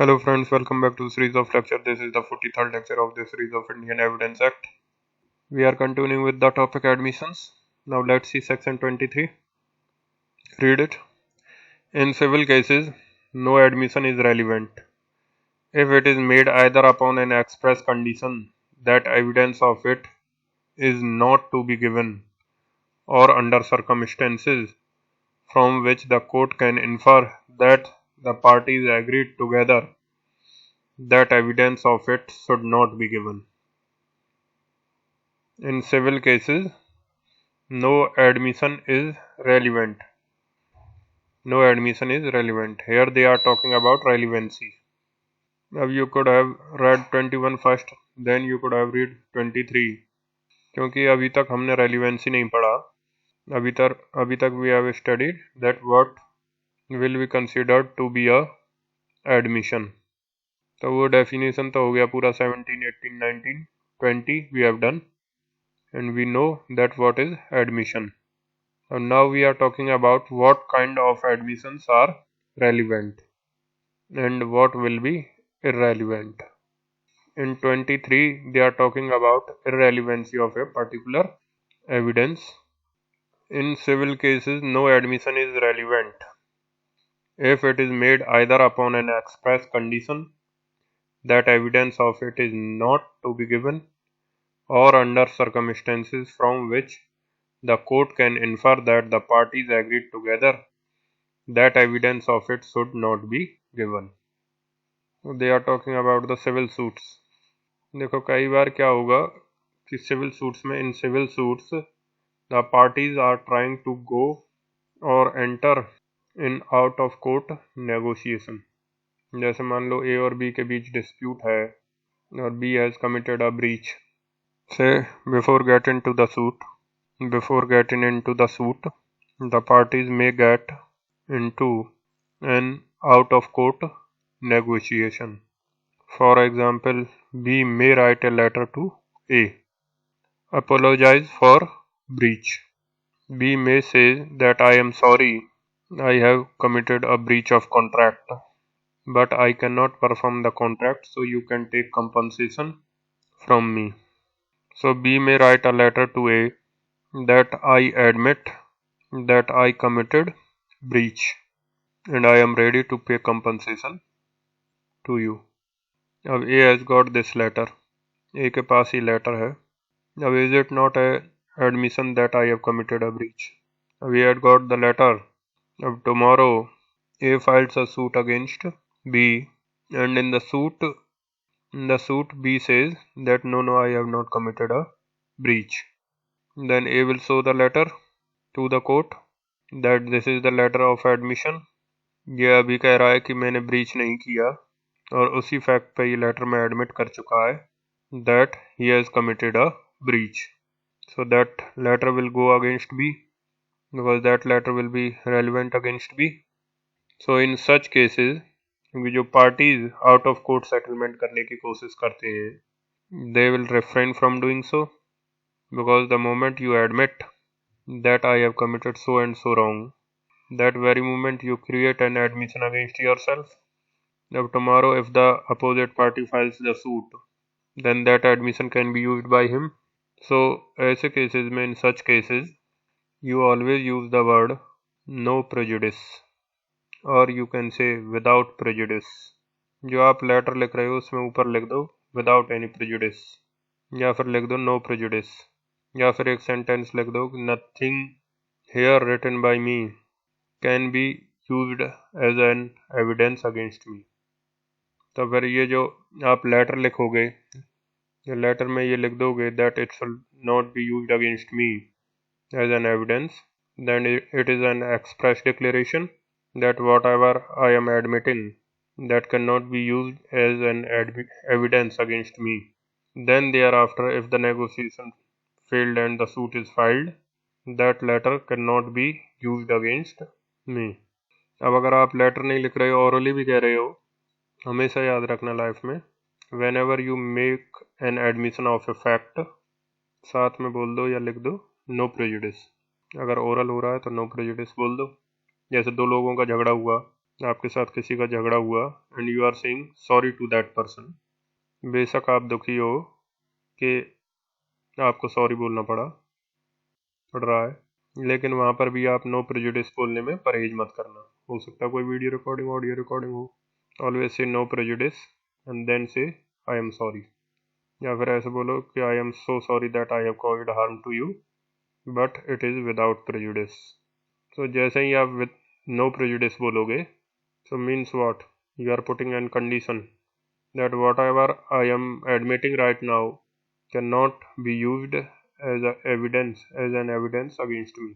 Hello friends, welcome back to the series of lecture. This is the 43rd lecture of the series of Indian Evidence Act. We are continuing with the topic admissions. Now let's see section 23. Read it. In civil cases, no admission is relevant if it is made either upon an express condition that evidence of it is not to be given or under circumstances from which the court can infer that the parties agreed together that evidence of it should not be given. In civil cases, no admission is relevant. No admission is relevant. Here they are talking about relevancy. Now you could have read 21 first, then you could have read 23. क्योंकि अभी तक हमने relevancy नहीं पढ़ा. अभी तक we have studied that what will be considered to be a admission. तो वो definition तो हो गया पूरा 17, 18, 19, 20 we have done, and we know that what is admission. And now we are talking about what kind of admissions are relevant and what will be irrelevant. In 23, they are talking about irrelevancy of a particular evidence. In civil cases, no admission is relevant if it is made either upon an express condition that evidence of it is not to be given or under circumstances from which the court can infer that the parties agreed together that evidence of it should not be given. They are talking about the civil suits. देखो कई बार क्या होगा कि civil suits में in civil suits the parties are trying to go or enter in out of court negotiation. जैसे मान लो A और B के बीच dispute है और B has committed a breach. Say before getting into the suit, the parties may get into an out of court negotiation. For example, B may write a letter to A, apologize for breach. B may say that I am sorry, I have committed a breach of contract, but I cannot perform the contract, so you can take compensation from me. So B may write a letter to A that I admit that I committed breach and I am ready to pay compensation to you. अब A has got this letter. A के पास ही letter है. अब is it not a admission that I have committed a breach? We had got the letter. अब tomorrow A files a suit against B, and in the suit B says that no, I have not committed a breach. Then A will show the letter to the court that this is the letter of admission. ये अभी कह रहा है कि मैंने breach नहीं किया और उसी fact पे ये letter में admit कर चुका है that he has committed a breach. So that letter will go against B because that letter will be relevant against B. So in such cases, क्योंकि जो parties out of court settlement करने की कोशिश करते हैं, they will refrain from doing so because the moment you admit that I have committed so and so wrong, that very moment you create an admission against yourself. Now tomorrow if the opposite party files the suit, then that admission can be used by him. So ऐसे cases में, in such cases, you always use the word no prejudice, or you can say without prejudice. जो आप letter लिख रहे हो उसमें ऊपर लिख दो without any prejudice, या फिर लिख दो no prejudice, या फिर एक सेंटेंस लिख दो nothing here written by me can be used as an evidence against me. तो फिर ये जो आप लेटर लिखोगे, लेटर में ये लिख दोगे that it shall not be used against me as an evidence, then it is an express declaration that whatever I am admitting that cannot be used as an evidence against me. Then thereafter, if the negotiation failed and the suit is filed, that letter cannot be used against me. अब अगर आप letter नहीं लिख रहे हो, orally भी कह रहे हो, हमेशा याद रखना लाइफ में, whenever you make an admission of a fact, साथ में बोल दो या लिख दो no prejudice. अगर ओरल हो रहा है तो नो प्रेजुडिस बोल दो. जैसे दो लोगों का झगड़ा हुआ, आपके साथ किसी का झगड़ा हुआ and you are saying sorry to that person, बेशक आप दुखी हो कि आपको सॉरी बोलना पड़ रहा है, लेकिन वहाँ पर भी आप नो प्रेजुडिस बोलने में परहेज मत करना। हो सकता है कोई वीडियो रिकॉर्डिंग ऑडियो रिकॉर्डिंग हो। Always say no prejudice and then say I am sorry, या फिर ऐसे बोलो कि I am so sorry that I have caused harm to you but it is without prejudice. तो जैसे ही आप विद नो प्रेजुडिस बोलोगे, so means what? You are putting an condition that whatever I am admitting right now cannot be used as an evidence against me.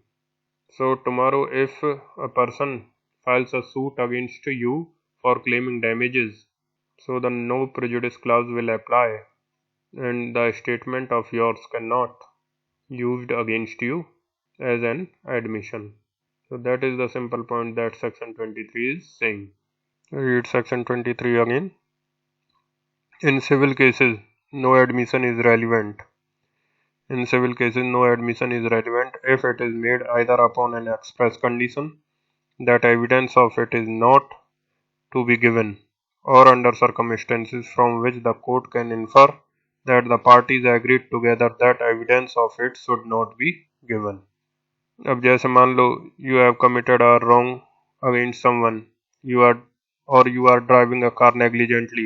So tomorrow if a person files a suit against you for claiming damages, so the no prejudice clause will apply and the statement of yours cannot used against you as an admission. So that is the simple point that section 23 is saying. Read section 23 again. In civil cases, no admission is relevant. In civil cases, no admission is relevant if it is made either upon an express condition that evidence of it is not to be given, or under circumstances from which the court can infer that the parties agreed together that evidence of it should not be given. अब जैसे मान लो you have committed a wrong against someone, you are driving a car negligently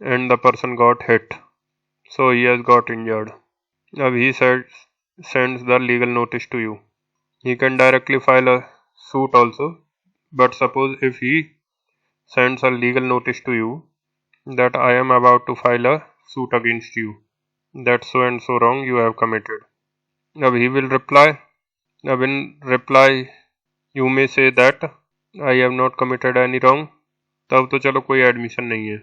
and the person got hit, so he has got injured. Now sends the legal notice to you. He can directly file a suit also, but suppose if he sends a legal notice to you that I am about to file a suit against you, that so and so wrong you have committed. Now he will reply. Now in reply you may say that I have not committed any wrong. तब तो चलो कोई admission नहीं है.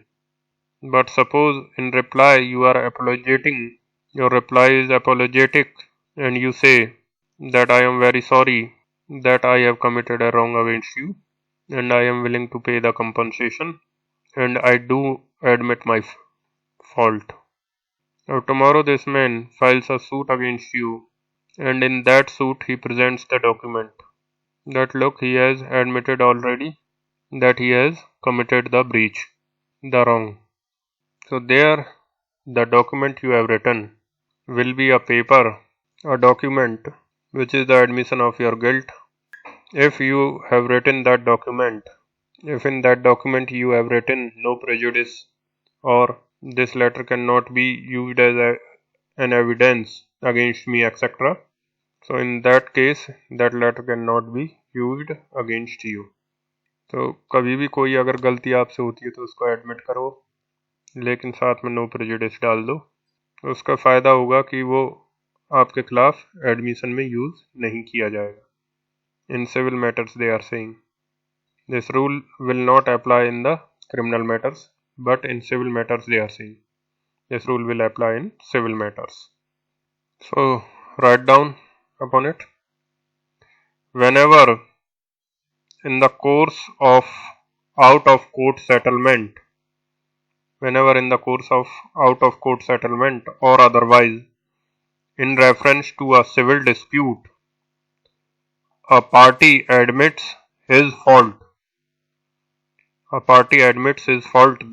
But suppose in reply you are apologeting, your reply is apologetic and you say that I am very sorry that I have committed a wrong against you and I am willing to pay the compensation and I do admit my fault. Now tomorrow this man files a suit against you and in that suit he presents the document that look, he has admitted already that he has committed the breach, the wrong. So there the document you have written will be a paper, a document which is the admission of your guilt. If you have written that document, if in that document you have written no prejudice or this letter cannot be used as an evidence against me, etc. So in that case that letter cannot be used against you. तो कभी भी कोई अगर गलती आपसे होती है तो उसको एडमिट करो, लेकिन साथ में नो प्रेजुडिस डाल दो. उसका फ़ायदा होगा कि वो आपके खिलाफ एडमिशन में यूज़ नहीं किया जाएगा. In civil matters they are saying. This rule will not apply in the criminal matters, but in civil matters they are saying. This rule will apply in civil matters. So write down upon it. Whenever in the course of out of court settlement, or otherwise in reference to a civil dispute, a party admits his fault.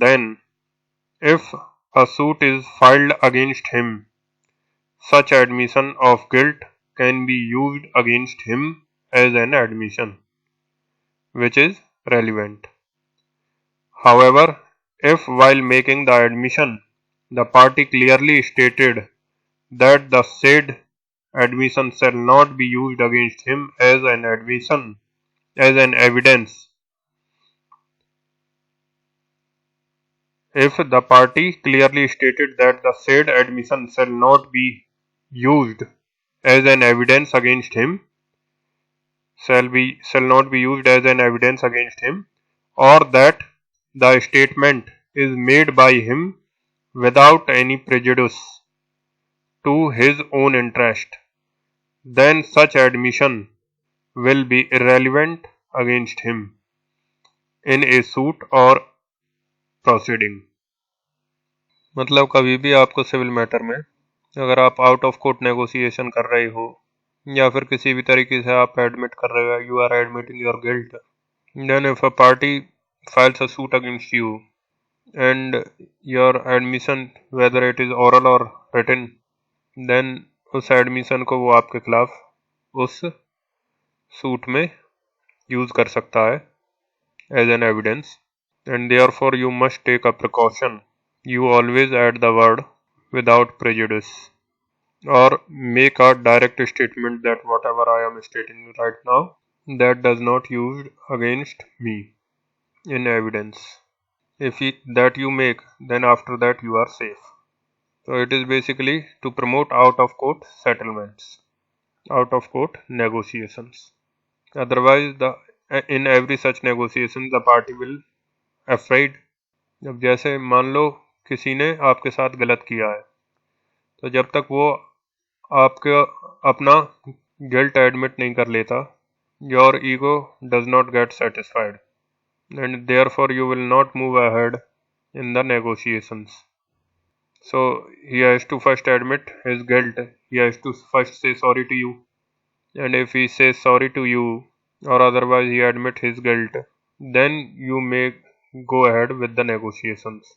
Then, if a suit is filed against him, such admission of guilt can be used against him as an admission, which is relevant. However, if while making the admission, the party clearly stated that the said admission shall not be used against him as an evidence. If the party clearly stated that the said admission shall not be used as an evidence against him, or that the statement is made by him without any prejudice to his own interest, then such admission will be irrelevant against him in a suit or proceeding. मतलब कभी भी आपको civil matter में अगर आप out of court negotiation कर रहे हो या फिर किसी भी तरीके से आप एडमिट कर रहे हो, you are admitting your guilt, Then if a party files a suit against you and your admission, whether it is oral or written, then उस एडमिशन को वो आपके खिलाफ उस सूट में यूज कर सकता है as an evidence, and therefore you must take a precaution. You always add the word without prejudice or make a direct statement that whatever I am stating right now, that does not used against me in evidence. If that you make, then after that you are safe. So it is basically to promote out of court settlements, out of court negotiations. Otherwise, in every such negotiation the party will afraid. जब जैसे मान लो किसी ने आपके साथ गलत किया है, तो जब तक वो आपके अपना गिल्ट एडमिट नहीं कर लेता, your ego does not gate satisfied and therefore you will not move ahead in the negotiations. So he has to first admit his guilt. He has to first say sorry to you. And if he says sorry to you or otherwise he admit his guilt, then you may go ahead with the negotiations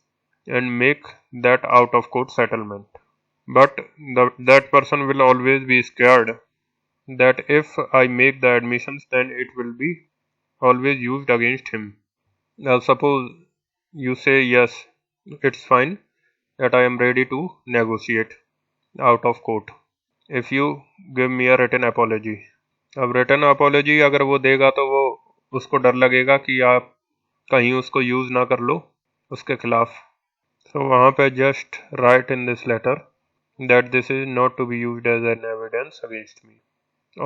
and make that out of court settlement. But that person will always be scared that if I make the admissions, then it will be always used against him. Now suppose you say yes, it's fine, that I am ready to negotiate out of court if you give me a written apology. अब return apology अगर वो देगा तो वो उसको डर लगेगा कि आप कहीं उसको यूज ना कर लो उसके खिलाफ. So वहाँ पे just write in this letter that this is not to be used as an evidence against me,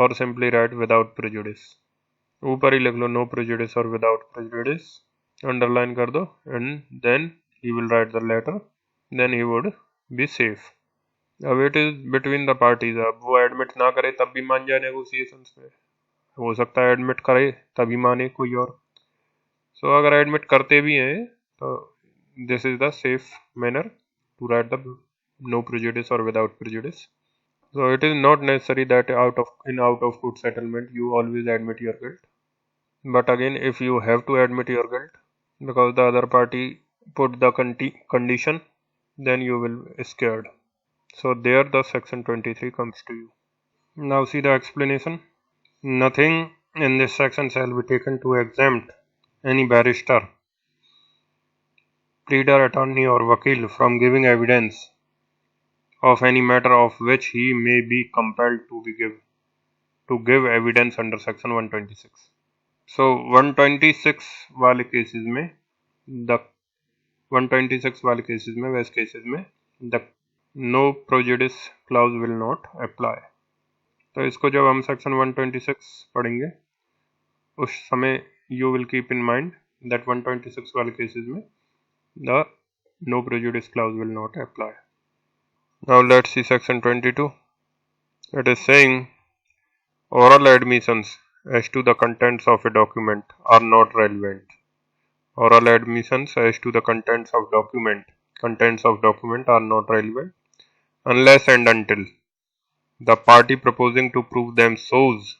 or simply write without prejudice. ऊपर ही लिख लो no prejudice or without prejudice, underline कर दो, and then he will write the letter, then he would be safe. अब it is between the parties. अब वो admit ना करे तब भी मान जाए नेगोशिएशंस में, हो सकता है एडमिट करे तभी माने कोई और. सो अगर एडमिट करते भी हैं तो this is the safe manner to write the no prejudice और without prejudice. So it is not necessary that out of court settlement you always admit your guilt. But again, if you have to admit your guilt because the other party put the condition, then you will be scared. So there the section 23 comes to you. Now see the explanation. Nothing in this section shall be taken to exempt any barrister, pleader, attorney or vakil from giving evidence of any matter of which he may be compelled to give evidence under section 126. So 126 वाले cases में the 126 वाले cases में वैसे cases में the no prejudice clause will not apply. तो इसको जब हम सेक्शन 126 पढ़ेंगे उस समय you will keep in mind that 126 वाले cases में the no prejudice clause will not apply. Now let's see section 22. It is saying oral admissions as to the contents of a document are not relevant. Oral admissions as to the contents of document are not relevant unless and until the party proposing to prove them shows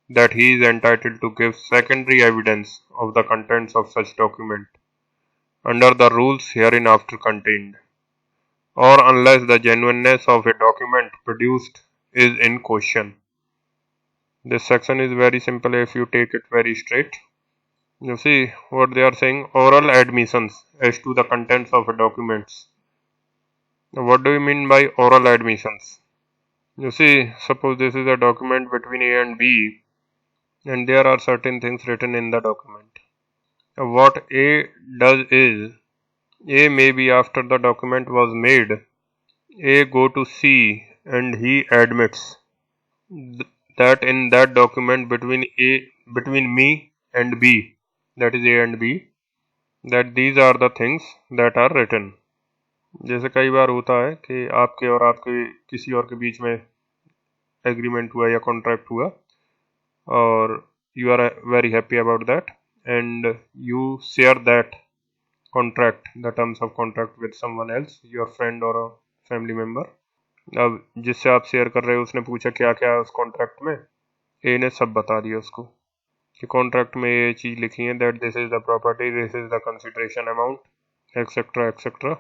that he is entitled to give secondary evidence of the contents of such document under the rules hereinafter contained, or unless the genuineness of a document produced is in question. This section is very simple if you take it very straight. You see what they are saying, oral admissions as to the contents of a documents. Now, what do you mean by oral admissions? You see, suppose this is a document between A and B, and there are certain things written in the document. What A does is, A maybe after the document was made, A go to C and he admits that in that document between me and B, that is A and B, that these are the things that are written. जैसे कई बार होता है कि आपके और आपके किसी और के बीच में एग्रीमेंट हुआ या कॉन्ट्रैक्ट हुआ और you are very happy about that and you share that contract, the terms of contract with someone else, your friend or a family member. अब जिससे आप शेयर कर रहे हो उसने पूछा क्या क्या है उस कॉन्ट्रैक्ट में, ए ने सब बता दिया उसको. कि कॉन्ट्रैक्ट में ये चीज़ लिखी है that this is the property, this is the consideration amount etcetera etcetera.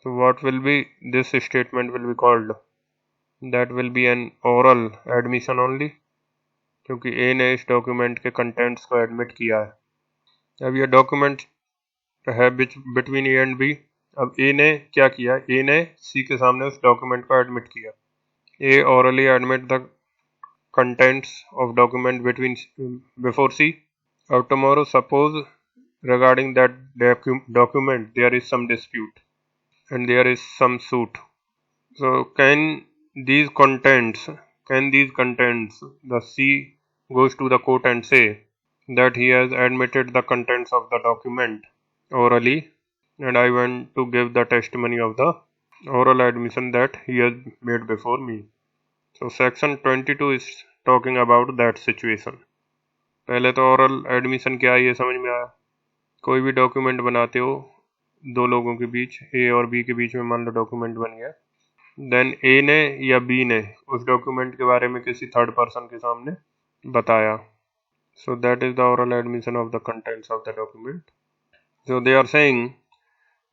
So what will be this statement will be called? That will be an oral admission only, क्योंकि ए ने इस डॉक्यूमेंट के कंटेंट्स को admit किया है. अब ये document है बिटवीन ए एंड बी. अब ए ने क्या किया, ए ने सी के सामने उस डॉक्यूमेंट को एडमिट किया. ए orally admit the contents of document between before C. Or tomorrow suppose regarding that document there is some dispute and there is some suit. So can these contents, the C goes to the court and say that he has admitted the contents of the document orally and I want to give the testimony of the oral admission that he has made before me. So section 22 is talking about that situation. पहले तो oral admission क्या है ये समझ में आया. कोई भी डॉक्यूमेंट बनाते हो दो लोगों के बीच, ए और बी के बीच में मान लो डॉक्यूमेंट बन गया, देन ए ने या बी ने उस डॉक्यूमेंट के बारे में किसी थर्ड पर्सन के सामने बताया. So that is the oral admission of the contents of the document. So they are saying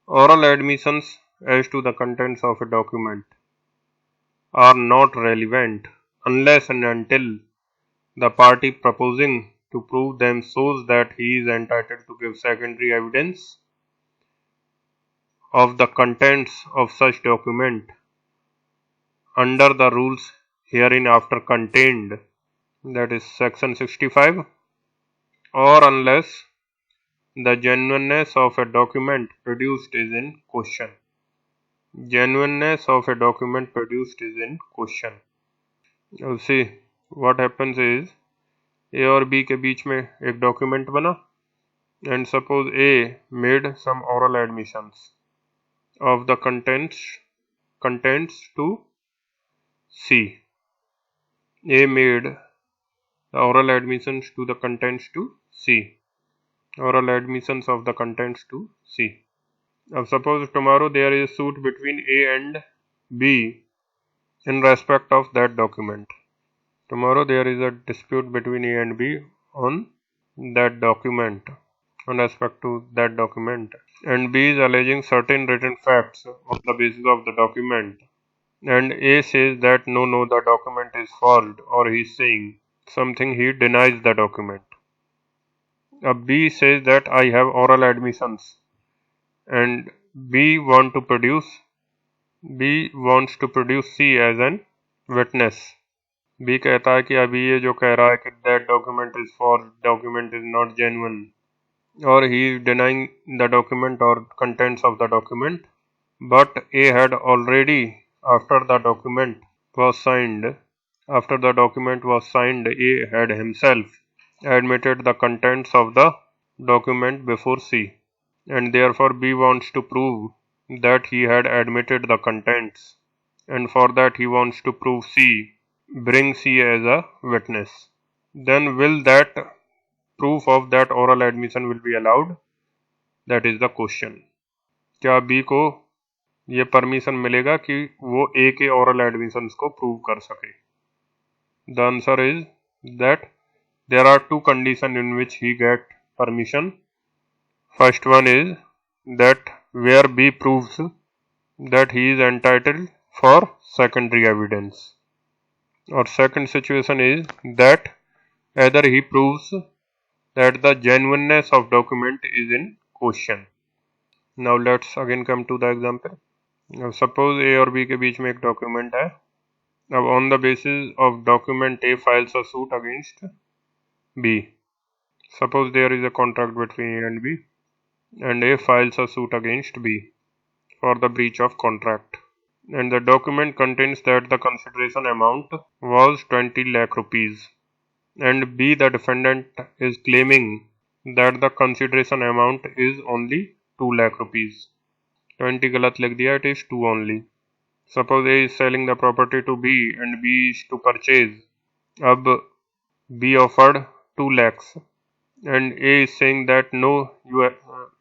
oral admissions as to the contents of a document are not relevant unless and until the party proposing to prove them shows that he is entitled to give secondary evidence of the contents of such document under the rules hereinafter contained, that is section 65, or unless the genuineness of a document produced is in question. Genuineness of a document produced is in question. You see what happens is A और B के बीच में एक document बना and suppose A made some oral admissions of the contents to C. A made the oral admissions to the contents to C. Oral admissions of the contents to C. Now suppose tomorrow there is a suit between A and B in respect of that document. Tomorrow there is a dispute between A and B on that document, on respect to that document, and B is alleging certain written facts on the basis of the document, and A says that no, the document is false, or he is saying something, he denies the document. B says that I have oral admissions and B wants to produce C as an witness. B कहता है कि अभी ये जो कह रहा है कि that document is false, document is not genuine, or he is denying the document or contents of the document. But A had already, after the document was signed, A had himself admitted the contents of the document before C, and therefore B wants to prove that he had admitted the contents, and for that he wants to prove bring C as a witness. Then will that proof of that oral admission will be allowed? That is the question. क्या B को ये permission मिलेगा कि वो A के oral admissions को prove कर सके? The answer is that there are two conditions in which he get permission. First one is that where B proves that he is entitled for secondary evidence. Or second situation is that either he proves that the genuineness of document is in question. Now let's again come to the example. Now suppose A और B के बीच में एक document है. Now on the basis of document A files a suit against B. Suppose there is a contract between A and B, and A files a suit against B for the breach of contract. And the document contains that the consideration amount was 20 lakh rupees, and B, the defendant, is claiming that the consideration amount is only 2 lakh rupees. 20 गलत लिख दिया, it is 2 only. Suppose A is selling the property to B and B is to purchase. अब B offered 2 lakhs and A is saying that no,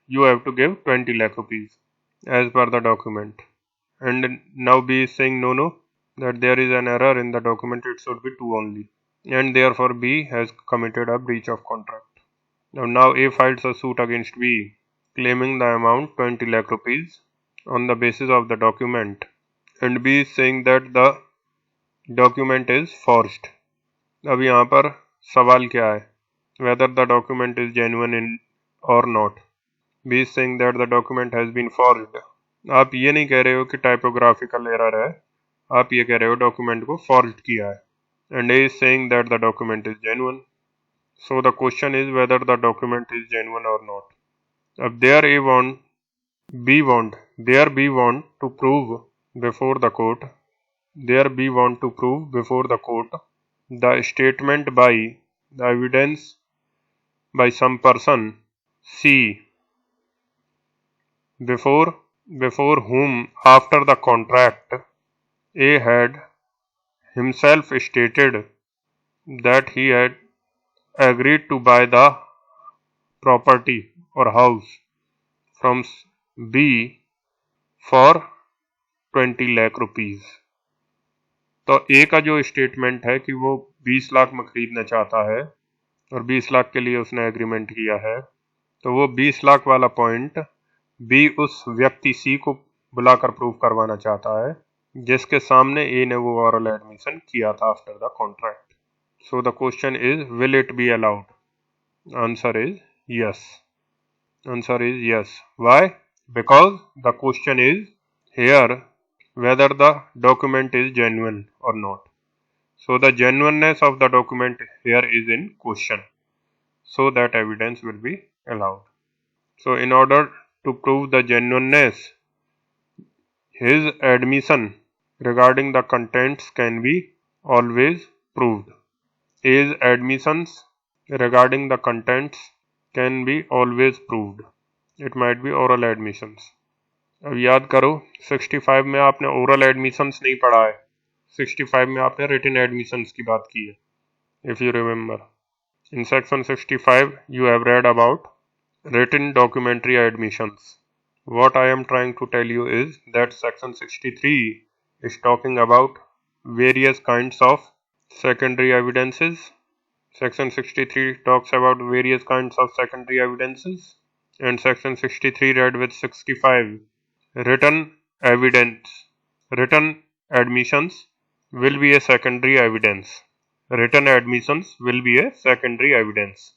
you have to give 20 lakh rupees as per the document. And now B is saying no, that there is an error in the document, it should be 2 only. and therefore B has committed a breach of contract. Now A files a suit against B, claiming the amount 20 lakh rupees on the basis of the document, and B is saying that the document is forged. अब यहाँ पर सवाल क्या है? Whether the document is genuine or not. B is saying that the document has been forged. आप ये नहीं कह रहे हो कि टाइपोग्राफिकल एरर है, आप ये कह रहे हो डॉक्यूमेंट को फॉर्ज्ड किया है. And A is saying that the document is genuine. So the question is whether the document is genuine or not. अब there B want to prove before the court. There B want to prove before the court the statement by the evidence by some person C before whom after the contract A had himself stated that he had agreed to buy the property or house from B for 20 lakh rupees. तो ए का जो statement है कि वो 20 लाख में खरीदना चाहता है और 20 लाख के लिए उसने एग्रीमेंट किया है, तो वो 20 लाख वाला पॉइंट बी उस व्यक्ति सी को बुलाकर प्रूव करवाना चाहता है जिसके सामने ए ने वो ऑरल एडमिशन किया था after the contract. So the question is will it be allowed? Answer is yes. Answer is yes. Why? Because the question is here whether the document is genuine or not. So the genuineness of the document here is in question. So that evidence will be allowed. So in order to prove the genuineness, his admission regarding the contents can be always proved. His admissions regarding the contents can be always proved. It might be oral admissions. अब याद करो 65 में आपने oral admissions नहीं पढ़ा है, 65 में आपने written admissions की बात की है. If you remember, in section 65 you have read about written documentary admissions. What I am trying to tell you is that section 63 is talking about various kinds of secondary evidences. Section 63 talks about various kinds of secondary evidences, and section 63 read with 65 written admissions will be a secondary evidence. Written admissions will be a secondary evidence.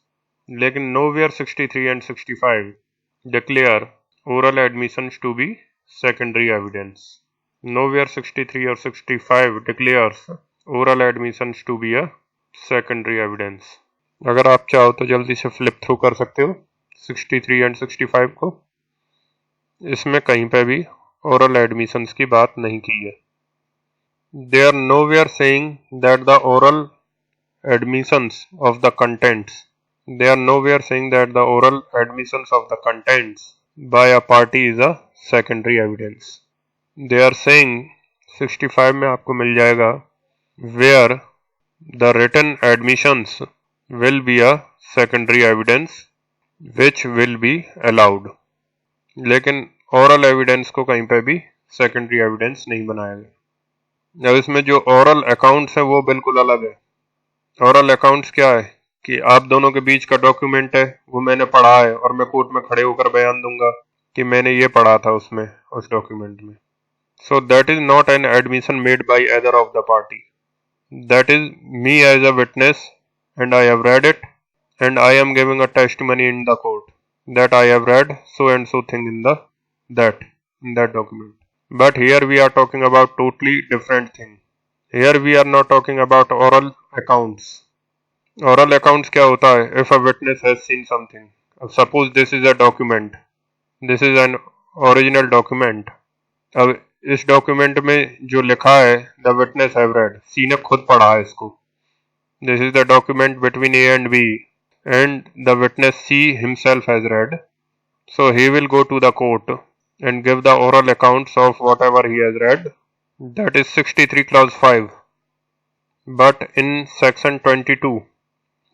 लेकिन nowhere 63 and 65 declare oral admissions to be secondary evidence. Nowhere 63 or 65 declares oral admissions to be a secondary evidence. अगर आप चाहो तो जल्दी से flip through कर सकते हो 63 एंड 65 को. इसमें कहीं पे भी oral admissions की बात नहीं की है. They are nowhere saying that the oral admissions of the contents. They are nowhere saying that the oral admissions of the contents by a party is a secondary evidence. They are saying 65 में आपको मिल जाएगा where the written admissions will be a secondary evidence which will be allowed. लेकिन oral evidence को कहीं पे भी secondary evidence नहीं बनाया गया. अब इसमें जो oral accounts है वो बिल्कुल अलग है. oral accounts क्या है कि आप दोनों के बीच का डॉक्यूमेंट है, वो मैंने पढ़ा है और मैं कोर्ट में खड़े होकर बयान दूंगा कि मैंने ये पढ़ा था उसमें, उस डॉक्यूमेंट में. So that is not an admission made by either of the party. That is me as a witness and I have read it and I am giving a testimony in the court that I have read so and so thing in that document. But here we are talking about totally different thing. Here we are not talking about oral accounts. Oral accounts क्या होता है? If a witness has seen something. Suppose this is a document. This is an original document. अब इस document में जो लिखा है the witness have read, C ने खुद पढ़ा है इसको. This is the document between A and B and the witness C himself has read. So he will go to the court and give the oral accounts of whatever he has read. That is 63 clause 5. But in section 22,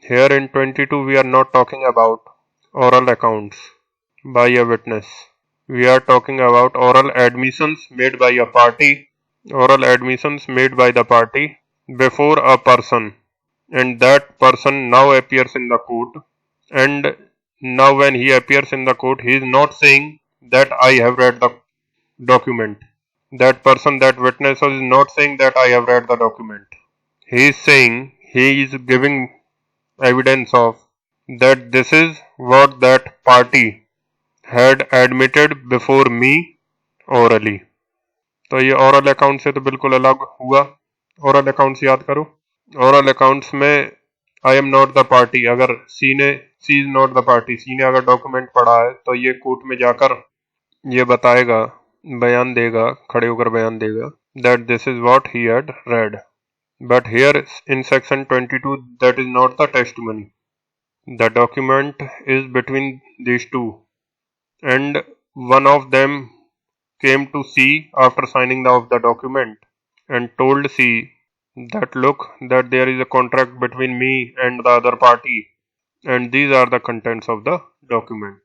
here in 22 we are not talking about oral accounts by a witness. We are talking about oral admissions made by a party, oral admissions made by the party before a person and that person now appears in the court, and now when he appears in the court, he is not saying that I have read the document. That person, that witness is not saying that I have read the document. He is saying, he is giving evidence of that this is what that party had admitted before me orally. तो ये oral account से तो बिल्कुल अलग हुआ. oral accounts याद करो. oral accounts में I am not the party, अगर C is not the party, C ने अगर डॉक्यूमेंट पढ़ा है तो ये कोर्ट में जाकर ये बताएगा, बयान देगा, खड़े होकर बयान देगा that this is what he had read. But here in section 22, that is not the testimony. The document is between these two, and one of them came to C after signing of the document and told C that look, that there is a contract between me and the other party, and these are the contents of the document.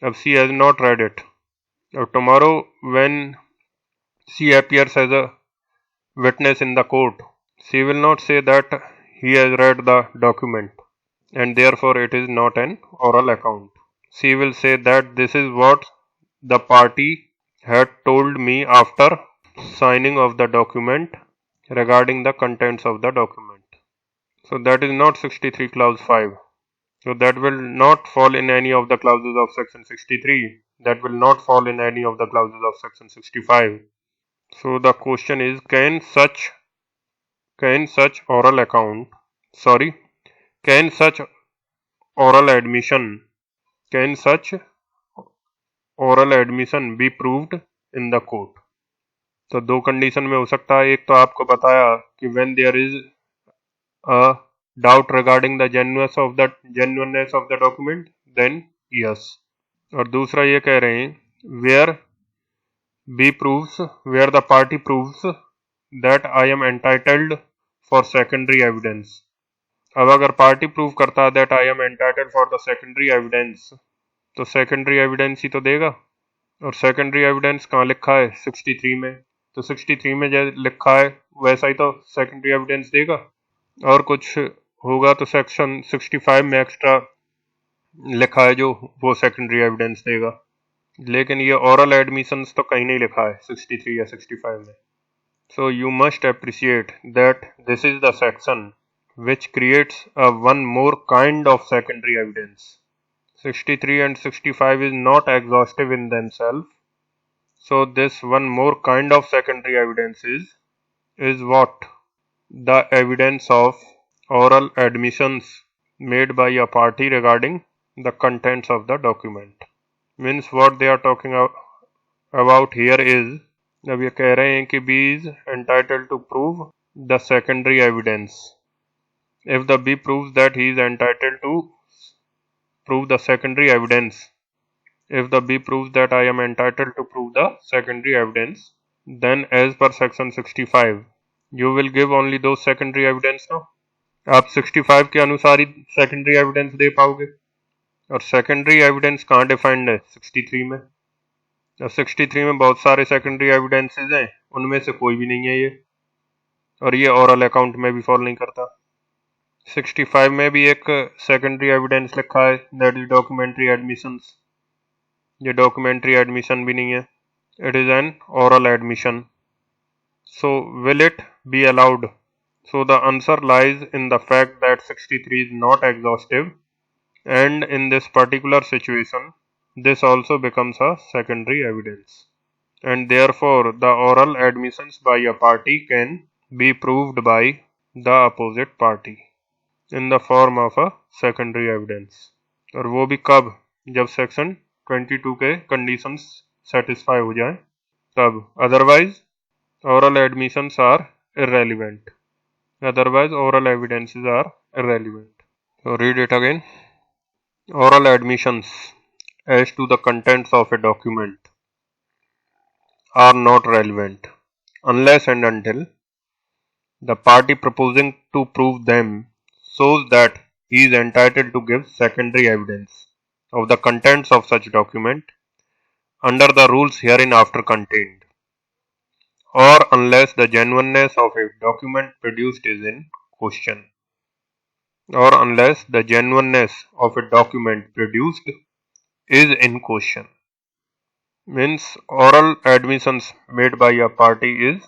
If C has not read it, tomorrow when C appears as a witness in the court, C will not say that he has read the document and therefore it is not an oral account. She will say that this is what the party had told me after signing of the document regarding the contents of the document. So that is not 63 clause 5. So that will not fall in any of the clauses of section 63. That will not fall in any of the clauses of section 65. So the question is, can such oral account, can such oral admission be proved in the court? तो दो condition में हो सकता है. एक तो आपको बताया कि when there is a doubt regarding the genuineness of the document, then yes. और दूसरा ये कह रहे हैं where the party proves that I am entitled for secondary evidence. अब अगर पार्टी प्रूव करता है that I am entitled for the secondary evidence, तो secondary evidence ही तो देगा. और secondary evidence कहाँ लिखा है? 63 में. तो 63 में जैसे लिखा है वैसा ही तो secondary evidence देगा. और कुछ होगा तो section 65 में एक्स्ट्रा लिखा है जो वो secondary evidence देगा. लेकिन ये oral admissions तो कहीं नहीं लिखा है 63 या 65 में. So you must appreciate that this is the section which creates a one more kind of secondary evidence. 63 and 65 is not exhaustive in themselves. So this one more kind of secondary evidence is what? The evidence of oral admissions made by a party regarding the contents of the document. Means what they are talking about here is, अब ये कह रहे हैं कि B is entitled to prove the secondary evidence. If the B proves that he is entitled to prove the secondary evidence, if the B proves that I am entitled to prove the secondary evidence, then as per section 65, you will give only those secondary evidence now. आप 65 के अनुसार ही secondary evidence दे पाओगे. और secondary evidence कहाँ defined है? 63 में. अब 63 में बहुत सारे सेकेंडरी एविडेंसेस हैं, उनमें से कोई भी नहीं है ये, और ये ओरल अकाउंट में भी फॉल नहीं करता. 65 में भी एक सेकेंडरी एविडेंस लिखा है, दैट इज डॉक्यूमेंट्री एडमिशंस. ये डॉक्यूमेंट्री एडमिशन भी नहीं है, it is an oral admission. So will it be allowed? So the answer lies in the fact that 63 is not exhaustive, and in this particular situation this also becomes a secondary evidence, and therefore the oral admissions by a party can be proved by the opposite party in the form of a secondary evidence. और वो भी कब? जब section 22 के conditions satisfy हो जाए तब. Otherwise oral admissions are irrelevant. Otherwise oral evidences are irrelevant. So read it again. Oral admissions as to the contents of a document are not relevant unless and until the party proposing to prove them shows that he is entitled to give secondary evidence of the contents of such document under the rules hereinafter contained, or unless the genuineness of a document produced is in question. or unless the genuineness of a document produced is in question. Means oral admissions made by a party is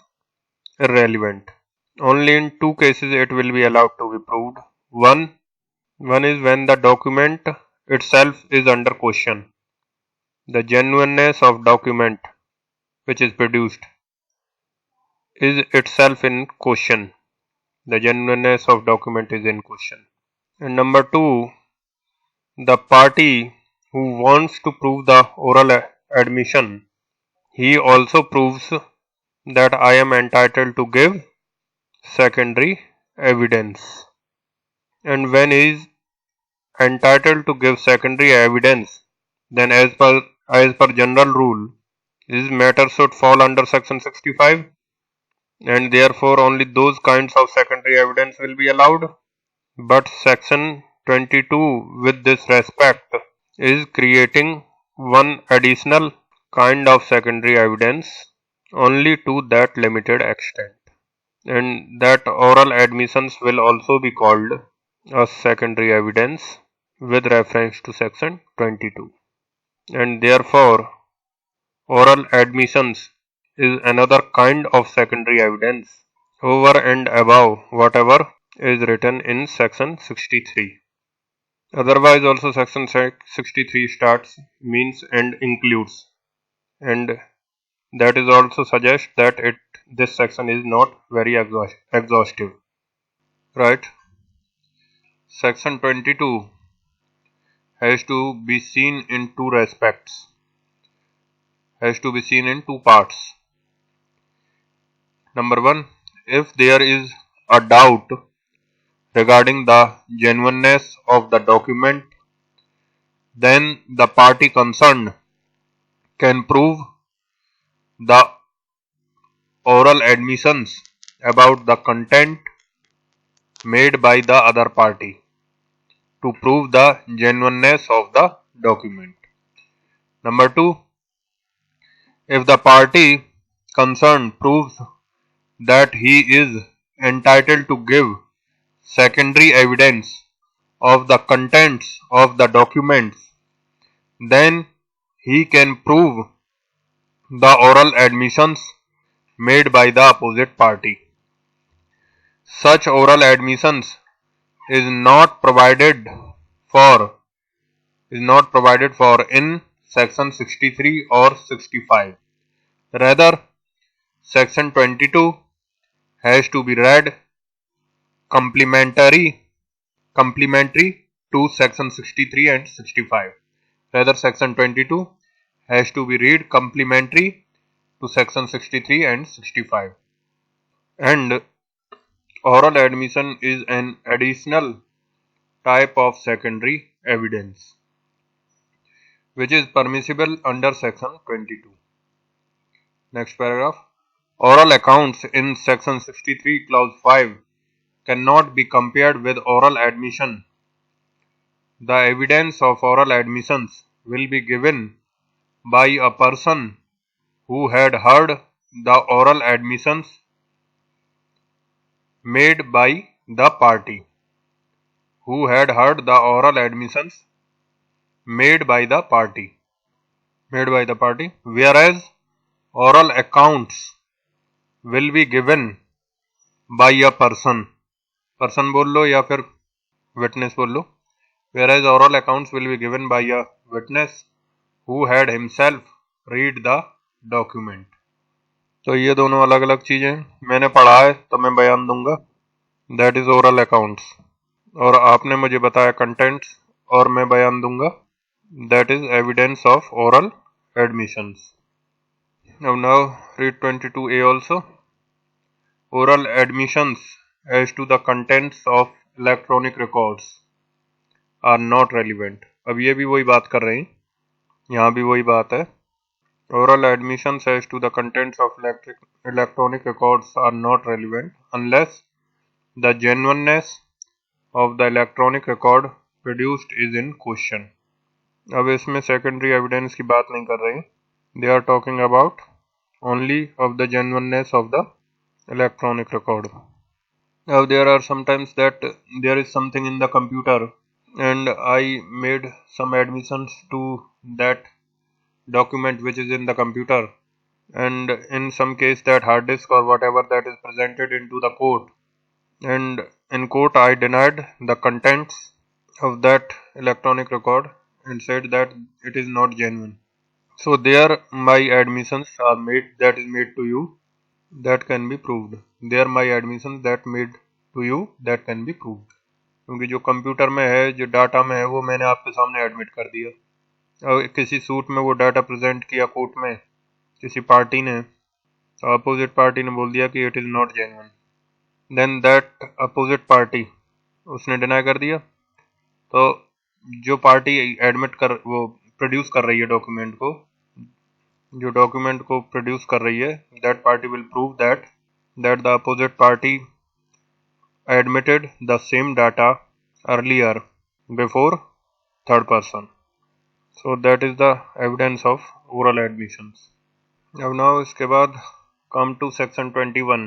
irrelevant. Only in two cases it will be allowed to be proved. One is when the document itself is under question. The genuineness of document which is produced is itself in question. The genuineness of document is in question. And number two, the party who wants to prove the oral admission, he also proves that I am entitled to give secondary evidence. And when he is entitled to give secondary evidence, then as per general rule, this matter should fall under section 65, and therefore only those kinds of secondary evidence will be allowed. But section 22 with this respect is creating one additional kind of secondary evidence only to that limited extent, and that oral admissions will also be called as secondary evidence with reference to section 22, and therefore oral admissions is another kind of secondary evidence over and above whatever is written in section 63. Otherwise also section 63 starts, means and includes, and that is also suggests that this section is not very exhaustive, right? Section 22 has to be seen in two respects, has to be seen in two parts. Number one, if there is a doubt regarding the genuineness of the document, then the party concerned can prove the oral admissions about the content made by the other party to prove the genuineness of the document. Number two, if the party concerned proves that he is entitled to give secondary evidence of the contents of the documents, then he can prove the oral admissions made by the opposite party. Such oral admissions is not provided for in section 63 or 65. Rather, section 22 has to be read complementary to section 63 and 65. Rather, section 22 has to be read complementary to section 63 and 65. And oral admission is an additional type of secondary evidence which is permissible under section 22. Next paragraph. Oral accounts in section 63 clause 5 cannot be compared with oral admission. The evidence of oral admissions will be given by a person who had heard the oral admissions made by the party. Who had heard the oral admissions made by the party. Whereas oral accounts will be given by a person. Person बोल लो या फिर witness बोल लो. Whereas oral accounts will be given by a witness who had himself read the document. तो ये दोनों अलग अलग चीजें मैंने पढ़ा है तो मैं बयान दूंगा. That is oral accounts. और आपने मुझे बताया contents और मैं बयान दूंगा. That is evidence of oral admissions. Now read 22A also. Oral admissions as to the contents of electronic records are not relevant. अब ये भी वही बात कर रहे हैं, यहाँ भी वही बात है. Oral admissions as to the contents of electronic records are not relevant unless the genuineness of the electronic record produced is in question. अब इसमें secondary evidence की बात नहीं कर रहे हैं. They are talking about only of the genuineness of the electronic record. Now there are sometimes that there is something in the computer and I made some admissions to that document which is in the computer, and in some case that hard disk or whatever that is presented into the court, and in court I denied the contents of that electronic record and said that it is not genuine. So there my admissions are made, that is made to you, that can be proved. There my admissions that made to you that can be proved. क्योंकि जो computer में है, जो data में है, वो मैंने आपके सामने एडमिट कर दिया। और किसी सूट में वो डाटा प्रेजेंट किया कोर्ट में किसी पार्टी ने, तो अपोजिट पार्टी ने बोल दिया कि it is not genuine, then that opposite party उसने डिनाई कर दिया। तो जो पार्टी एडमिट कर वो प्रोड्यूस कर रही है डॉक्यूमेंट को, जो डॉक्यूमेंट को प्रोड्यूस कर रही है, that party will prove that the opposite party admitted the same data earlier before third person. So that is the evidence of oral admissions. Now इसके बाद come to section 21,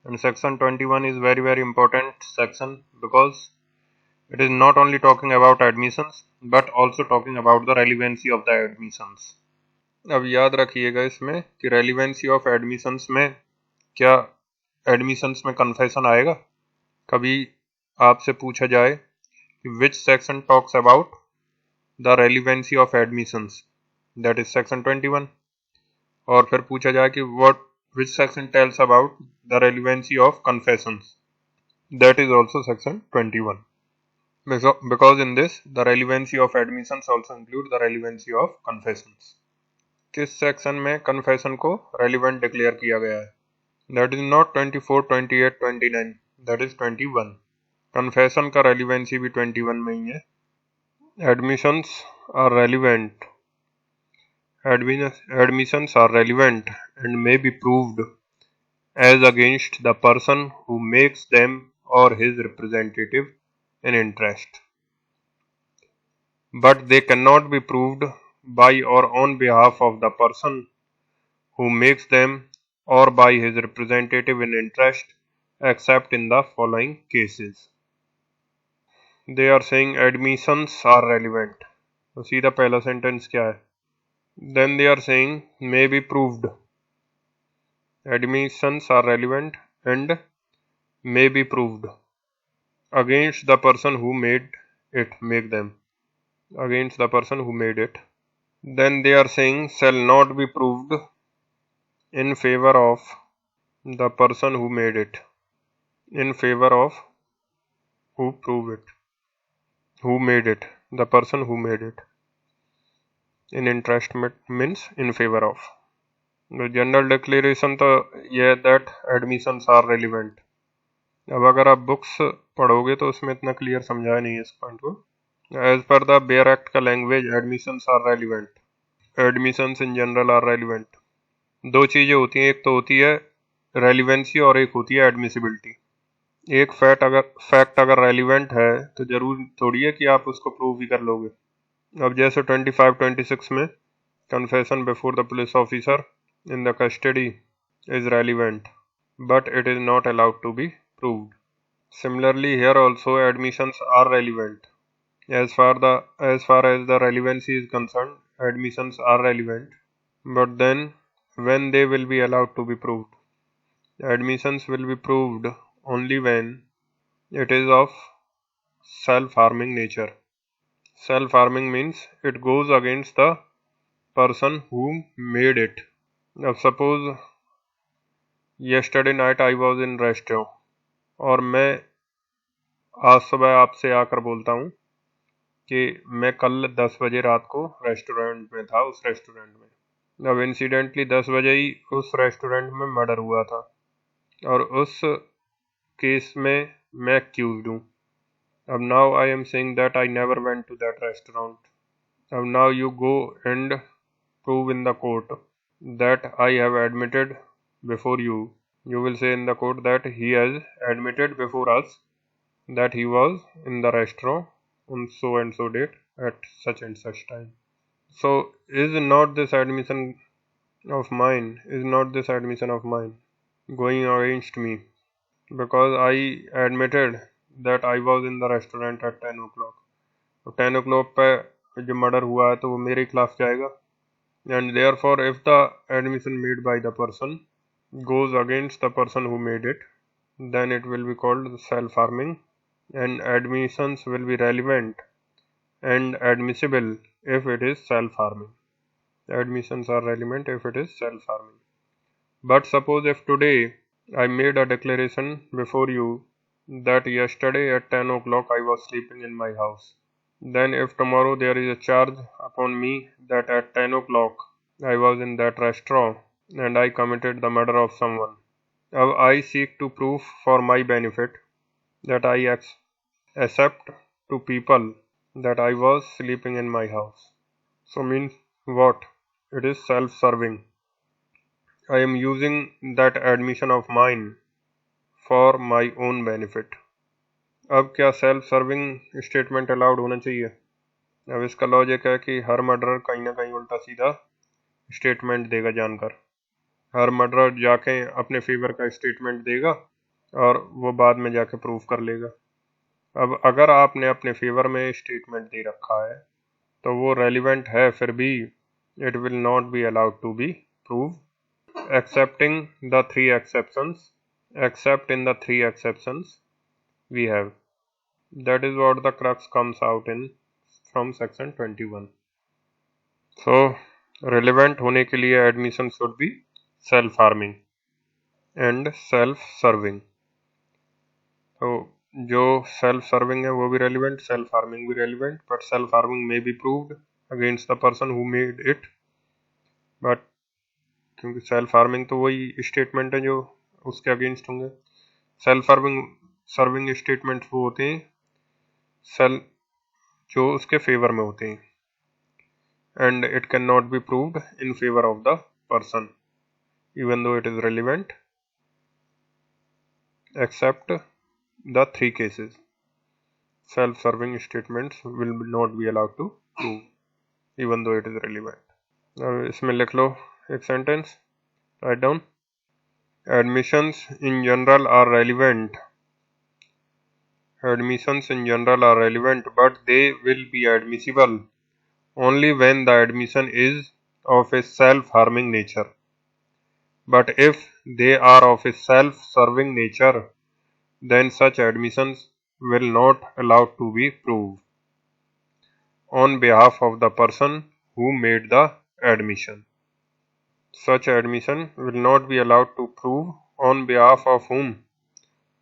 and section 21 is very important section because it is not only talking about admissions but also talking about the relevancy of the admissions. अब याद रखिएगा इसमें कि relevancy of admissions में क्या admissions में confession आएगा। कभी आपसे पूछा जाए कि which section talks about the relevancy of admissions, that is section 21, और फिर पूछा जाए कि which section tells about the relevancy of confessions, that is also section 21, because in this the relevancy of admissions also include the relevancy of confessions. किस section में confession को relevant declare किया गया है? That is not 24, 28, 29, that is 21. Confession का relevancy भी 21 में ही है. Admissions are relevant. Admissions are relevant and may be proved as against the person who makes them or his representative in interest, but they cannot be proved by or on behalf of the person who makes them or by his representative in interest except in the following cases. They are saying admissions are relevant. तो सीधा पहला sentence क्या है? Then they are saying may be proved. Admissions are relevant and may be proved against the person who made it, make them, against the person who made it. Then they are saying shall not be proved in favor of the person who made it, in favor of who proved it, who made it, the person who made it. In interest means in favor of. The general declaration तो ये है that admissions are relevant. अब अगर आप books पढ़ोगे तो उसमें इतना क्लियर समझाया नहीं है इस पॉइंट को. As per the bare act का language admissions are relevant. Admissions in general are relevant. दो चीज़ें होती हैं, एक तो होती है रेलिवेंसी और एक होती है एडमिसिबिलिटी. एक फैक्ट अगर रेलिवेंट है तो जरूर थोड़ी है कि आप उसको प्रूव भी कर लोगे. अब जैसे 25-26 में confession before the police officer in the custody is relevant, but it is not allowed to be proved. Similarly, here also admissions are relevant. As far as the relevancy is concerned, admissions are relevant, but then when they will be allowed to be proved? Admissions will be proved only when it is of self-harming nature. Self-harming means it goes against the person who made it. Now suppose yesterday night I was in restaurant और मैं आज सुबह आपसे आकर बोलता हूँ कि मैं कल 10 बजे रात को रेस्टोरेंट में था, उस रेस्टोरेंट में. अब इंसिडेंटली 10 बजे ही उस रेस्टोरेंट में मर्डर हुआ था और उस केस में मैं एक्यूज्ड हूँ. अब now I am saying that I never went to that restaurant. अब now you go and prove in the court that I have admitted before you. You will say in the court that he has admitted before us that he was in the restaurant on so and so date at such and such time. So is not this admission of mine going against me? because I admitted that I was in the restaurant at 10 o'clock. तो 10 o'clock पे जो murder हुआ है तो वो मेरे खिलाफ जाएगा, and therefore if the admission made by the person goes against the person who made it, then it will be called self-harming, and admissions will be relevant and admissible if it is self-harming. Admissions are relevant if it is self-harming. But suppose if today I made a declaration before you that yesterday at 10 o'clock I was sleeping in my house, then if tomorrow there is a charge upon me that at 10 o'clock I was in that restaurant and I committed the murder of someone, now I seek to prove for my benefit that I accept to people that I was sleeping in my house. So means what? It is self-serving. I am using that admission of mine for my own benefit. अब क्या self serving statement allowed होना चाहिए? अब इसका logic है कि हर murderer कहीं ना कहीं उल्टा सीधा स्टेटमेंट देगा जानकर। हर मर्डरर जाके अपने फेवर का स्टेटमेंट देगा और वो बाद में जाके प्रूव कर लेगा। अब अगर आपने अपने फेवर में स्टेटमेंट दे रखा है तो वो रेलिवेंट है, फिर भी it will not be allowed to be prove excepting the three exceptions, except in the three exceptions we have. That is what the crux comes out in from section 21. So relevant होने के लिए admission should be self-harming and self-serving. तो जो self-serving है वो भी relevant, self-harming भी relevant, but self-harming may be proved against the person who made it, but क्योंकि सेल्फ हार्मिंग तो वही स्टेटमेंट है जो उसके अगेंस्ट होंगे। सेल्फ सर्विंग स्टेटमेंट वो होते हैं जो उसके फेवर में होते हैं, and it can not be proved in favour of the person even though it is relevant except the three cases. Self serving statements will not be allowed to prove even though it is relevant. अब इसमें लिख लो एक sentence, write down. Admissions in general are relevant. Admissions in general are relevant, but they will be admissible only when the admission is of a self-harming nature. But if they are of a self-serving nature, then such admissions will not allowed to be proved on behalf of the person who made the admission. Such admission will not be allowed to prove on behalf of whom?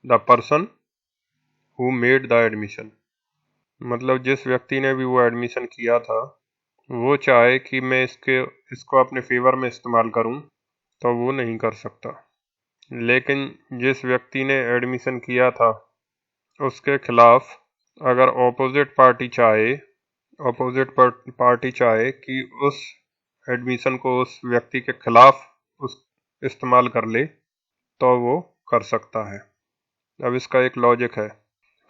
The person who made the admission. मतलब जिस व्यक्ति ने भी वो admission किया था वो चाहे कि मैं इसको अपने फेवर में इस्तेमाल करूं तो वो नहीं कर सकता, लेकिन जिस व्यक्ति ने एडमिशन किया था उसके खिलाफ अगर ऑपोजिट पार्टी चाहे कि उस एडमिशन को उस व्यक्ति के खिलाफ उस इस्तेमाल कर ले तो वो कर सकता है। अब इसका एक लॉजिक है,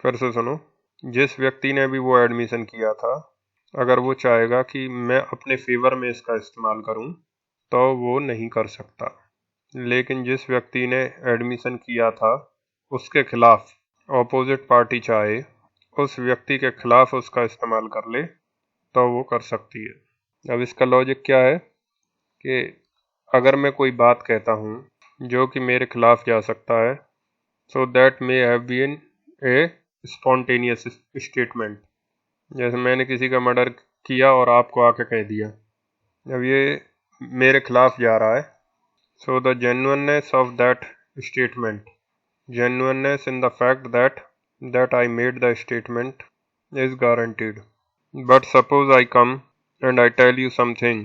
फिर से सुनो। जिस व्यक्ति ने भी वो एडमिशन किया था अगर वो चाहेगा कि मैं अपने फेवर में इसका इस्तेमाल करूं तो वो नहीं कर सकता, लेकिन जिस व्यक्ति ने एडमिशन किया था उसके खिलाफ ऑपोजिट पार्टी चाहे उस व्यक्ति के खिलाफ उसका इस्तेमाल कर ले तो वो कर सकती है। अब इसका लॉजिक क्या है कि अगर मैं कोई बात कहता हूँ जो कि मेरे खिलाफ जा सकता है, so that may have been a spontaneous statement. जैसे मैंने किसी का मर्डर किया और आपको आके कह दिया, अब ये मेरे खिलाफ जा रहा है, so the genuineness of that statement, genuineness in the fact that I made the statement is guaranteed. But suppose I come and I tell you something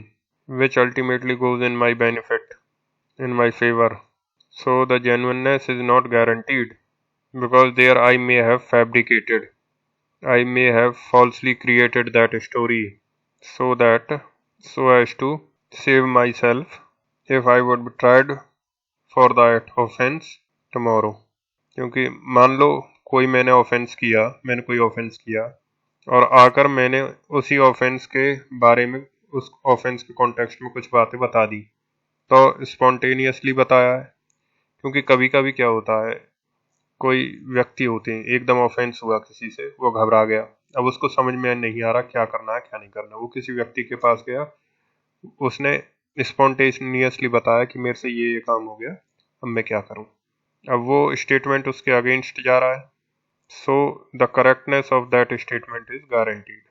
which ultimately goes in my benefit, in my favor. So the genuineness is not guaranteed because there I may have fabricated, I may have falsely created that story so as to save myself if I would be tried for that offense tomorrow. क्योंकि मान लो मैंने कोई offence किया और आकर मैंने उसी offence के बारे में उस ऑफेंस के कॉन्टेक्स्ट में कुछ बातें बता दी तो स्पॉन्टेनियसली बताया है, क्योंकि कभी कभी क्या होता है कोई व्यक्ति होते हैं, एकदम ऑफेंस हुआ किसी से, वो घबरा गया, अब उसको समझ में नहीं आ रहा क्या करना है क्या नहीं करना, वो किसी व्यक्ति के पास गया, उसने स्पॉन्टेनियसली बताया कि मेरे से ये काम हो गया, अब मैं क्या करूं। अब वो स्टेटमेंट उसके अगेंस्ट जा रहा है, so the correctness of that statement is guaranteed.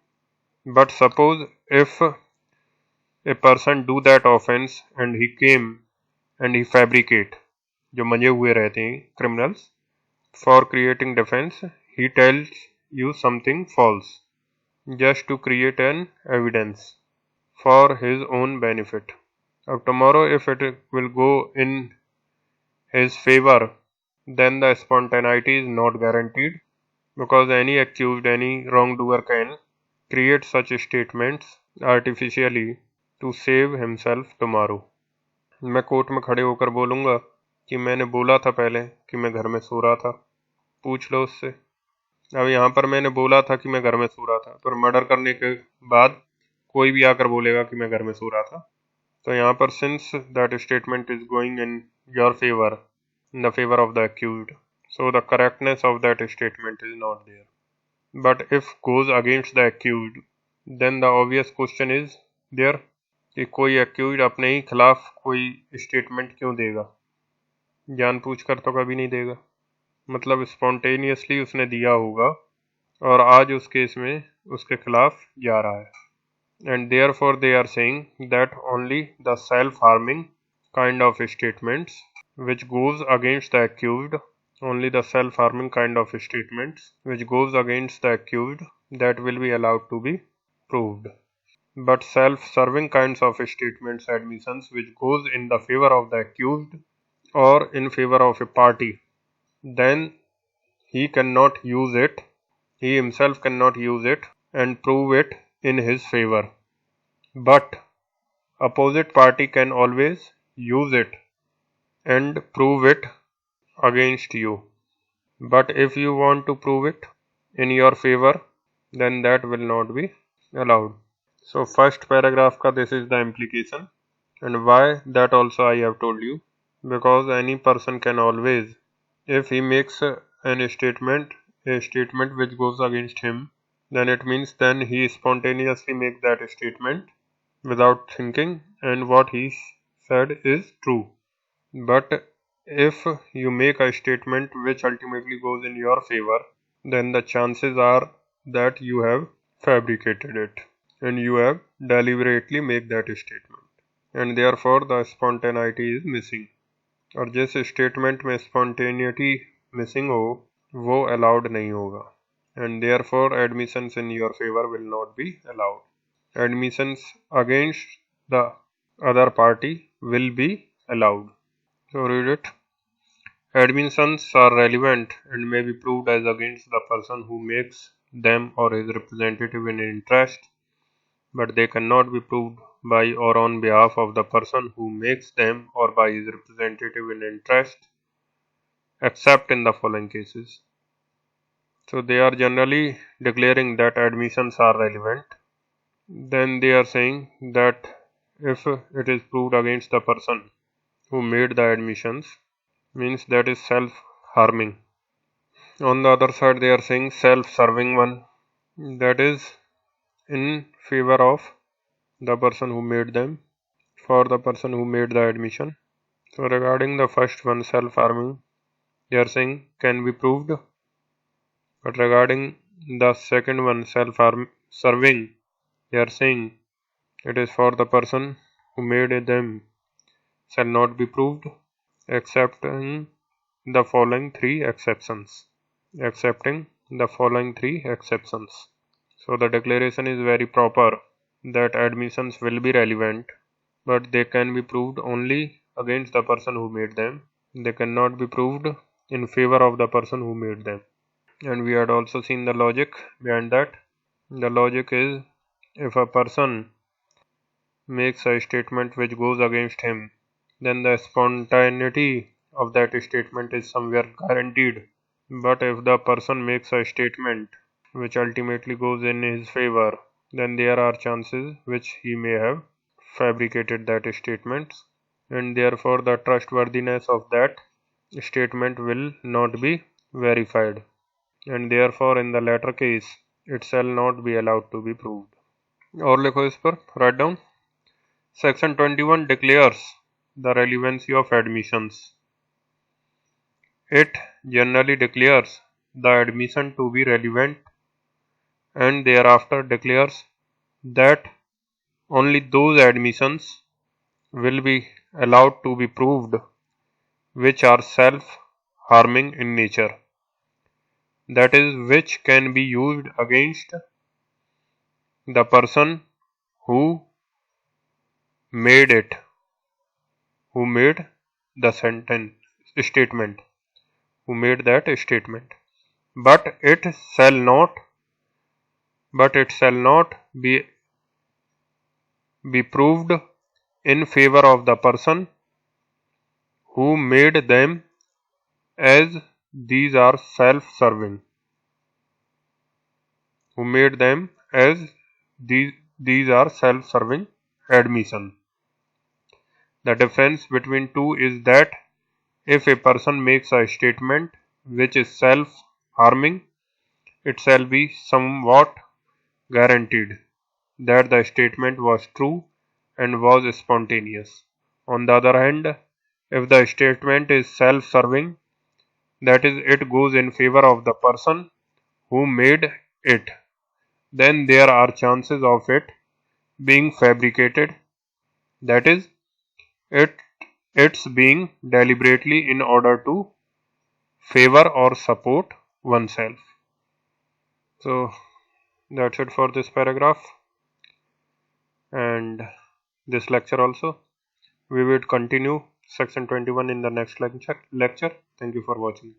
But suppose if a person do that offense and he came and he fabricate, जो मजे हुए रहते हैं criminals, for creating defense, he tells you something false just to create an evidence for his own benefit. अब tomorrow if it will go in his favor, then the spontaneity is not guaranteed, because any accused, any wrongdoer can create such statements artificially to save himself tomorrow. मैं court में खड़े होकर बोलूँगा कि मैंने बोला था पहले कि मैं घर में सो रहा था, पूछ लो उससे। अब यहाँ पर मैंने बोला था कि मैं घर में सो रहा था, पर मर्डर करने के बाद कोई भी आकर बोलेगा कि मैं घर में सो रहा था, तो यहाँ पर since that statement is going in your favour, in the favor of the accused, so the correctness of that statement is not there. But if goes against the accused, then the obvious question is there कि कोई accused अपने ही खिलाफ कोई statement क्यों देगा, जानबूझकर तो कभी नहीं देगा, मतलब स्पॉन्टेनियसली उसने दिया होगा और आज उस केस में उसके खिलाफ जा रहा है. And therefore they are saying that only the self-harming kind of statements which goes against the accused, only the self-harming kind of statements which goes against the accused, that will be allowed to be proved. But self-serving kinds of statements, admissions which goes in the favor of the accused or in favor of a party, then he cannot use it, he himself cannot use it and prove it in his favor. But opposite party can always use it and prove it against you. But if you want to prove it in your favor, then that will not be allowed. So first paragraph ka this is the implication, and why that also I have told you, because any person can always, if he makes a statement which goes against him, then it means then he spontaneously makes that statement without thinking, and what he said is true. But if you make a statement which ultimately goes in your favor, then the chances are that you have fabricated it and you have deliberately made that statement, and therefore the spontaneity is missing. और जिस statement में spontaneity missing हो वो allowed नहीं होगा, and therefore admissions in your favour will not be allowed. Admissions against the other party will be allowed. So read it. Admissions are relevant and may be proved as against the person who makes them or his representative in interest, but they cannot be proved by or on behalf of the person who makes them or by his representative in interest, except in the following cases. So they are generally declaring that admissions are relevant. Then they are saying that if it is proved against the person who made the admissions, means that is self-harming. On the other side, they are saying self-serving one, that is in favor of the person who made them, for the person who made the admission. So regarding the first one, self-harming, they are saying can be proved, but regarding the second one, self-serving, they are saying it is for the person who made them, shall not be proved, excepting the following three exceptions. Accepting the following three exceptions. So the declaration is very proper that admissions will be relevant, but they can be proved only against the person who made them. They cannot be proved in favor of the person who made them. And we had also seen the logic behind that. The logic is, if a person makes a statement which goes against him, then the spontaneity of that statement is somewhere guaranteed. But if the person makes a statement which ultimately goes in his favor, then there are chances which he may have fabricated that statement, and therefore the trustworthiness of that statement will not be verified, and therefore in the latter case it shall not be allowed to be proved. और लिखो इस पर, write down. Section 21 declares the relevancy of admissions. It generally declares the admission to be relevant and thereafter declares that only those admissions will be allowed to be proved which are self-harming in nature, that is, which can be used against the person who made it, who made the statement, who made that statement. But it shall not be proved in favor of the person who made them, as these are self-serving. Who made them, as these are self-serving admission. The difference between two is that if a person makes a statement which is self-harming, it shall be somewhat guaranteed that the statement was true and was spontaneous. On the other hand, if the statement is self-serving, that is, it goes in favor of the person who made it, then there are chances of it being fabricated, that is, it's being deliberately in order to favor or support oneself. So that's it for this paragraph and this lecture also. We will continue section 21 in the next lecture. Thank you for watching.